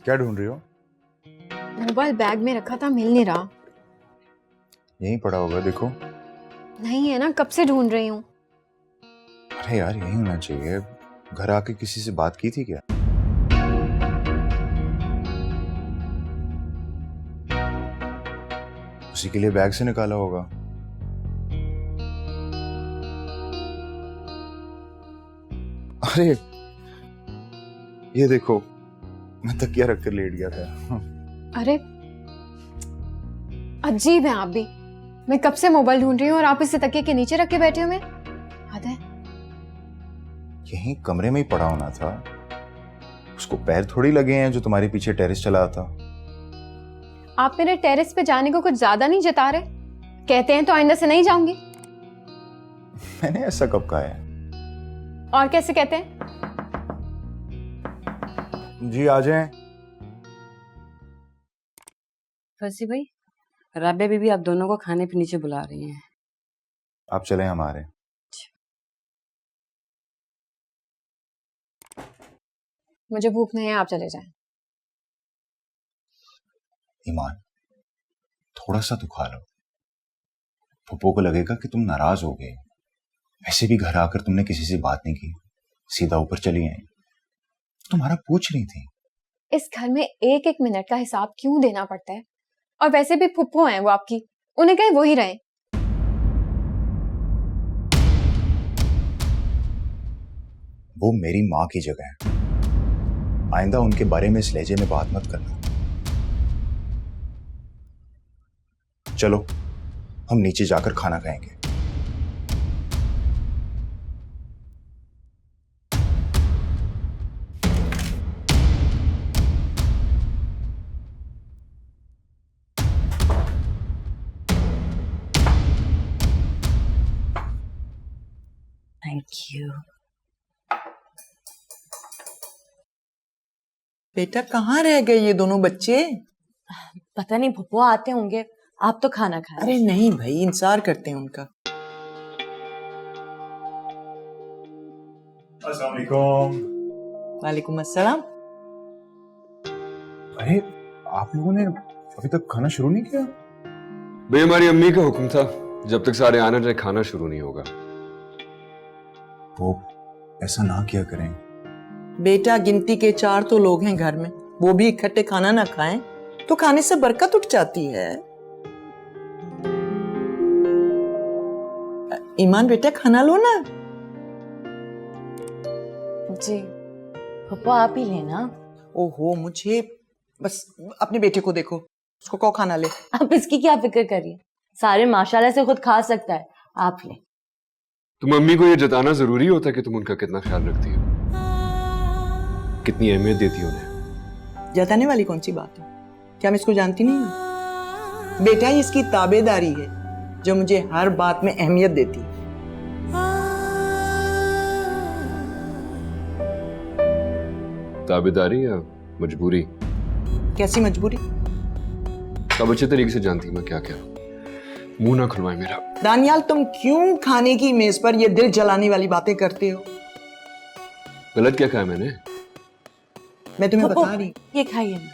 क्या ढूंढ रही हो? मोबाइल बैग में रखा था, मिल नहीं रहा। यहीं पड़ा होगा, देखो। नहीं है ना, कब से ढूंढ रही हूँ। अरे यार, यहीं होना चाहिए। घर आके किसी से बात की थी क्या? उसी के लिए बैग से निकाला होगा। अरे ये देखो, मैं तकिया रखकर लेट गया था। अरे अजीब है आप भी। मैं कब से मोबाइल ढूंढ रही हूँ और आप इसे तकिए के नीचे रख के बैठे हो। मैं याद है। यहीं कमरे में ही पड़ा होना था। उसको पैर थोड़ी लगे हैं जो तुम्हारे पीछे टेरेस चला था। आप मेरे टेरेस पे जाने को कुछ ज्यादा नहीं जता रहे? कहते हैं तो आइंदा से नहीं जाऊंगी। मैंने ऐसा कब कहा है? और कैसे कहते हैं? जी आ जाएं। फर्जी भाई, राबिया बीबी आप दोनों को खाने पे नीचे बुला रही हैं। आप चलें हमारे। मुझे भूख नहीं है, आप चले जाएं। ईमान, थोड़ा सा तो खा लो। पप्पू को लगेगा कि तुम नाराज हो गए। वैसे भी घर आकर तुमने किसी से बात नहीं की, सीधा ऊपर चली आई। तुम्हारा पूछ रही थी। इस घर में एक एक मिनट का हिसाब क्यों देना पड़ता है? और वैसे भी फुप्पो हैं वो आपकी, उन्हें कहे वो ही रहे। वो मेरी माँ की जगह है। आइंदा उनके बारे में इस लहजे में बात मत करना। चलो हम नीचे जाकर खाना खाएंगे। Thank you. बेटा कहाँ रह गए ये दोनों बच्चे? पता नहीं, फुप्पो आते होंगे। आप तो खाना खाएं। अरे नहीं भाई, इंतजार करते हैं उनका। अस्सलाम वालेकुम। वालेकुम अस्सलाम। अरे आप लोगों ने अभी तक खाना शुरू नहीं किया? भाई हमारी अम्मी का हुक्म था, जब तक सारे आना जाए खाना शुरू नहीं होगा। वो ऐसा ना किया करें। बेटा गिनती के 4 तो लोग हैं घर में, वो भी इकट्ठे खाना ना खाएं तो खाने से बरकत उठ जाती है। ईमान बेटा खाना लो ना। जी फुप्पो आप ही लेना। ओहो, मुझे बस अपने बेटे को देखो, उसको कहो खाना ले। आप इसकी क्या फिक्र करिए, सारे माशाल्लाह से खुद खा सकता है, आप ले। तुम अम्मी को ये जताना जरूरी होता है कि तुम उनका कितना ख्याल रखती हो, कितनी अहमियत देती हो उन्हें। जताने वाली कौन सी बात है? क्या मैं इसको जानती नहीं हूँ? बेटा ये इसकी ताबेदारी है जो मुझे हर बात में अहमियत देती है। ताबेदारी या मजबूरी? कैसी मजबूरी? अब अच्छे तरीके से जानती मैं क्या क्या। मुंह ना खुलवाए मेरा। दानियाल तुम क्यों खाने की मेज पर ये दिल जलाने वाली बातें करते हो? गलत क्या कहा मैंने? मैं तुम्हें फुप्पो, बता रही। ये खाइए ना।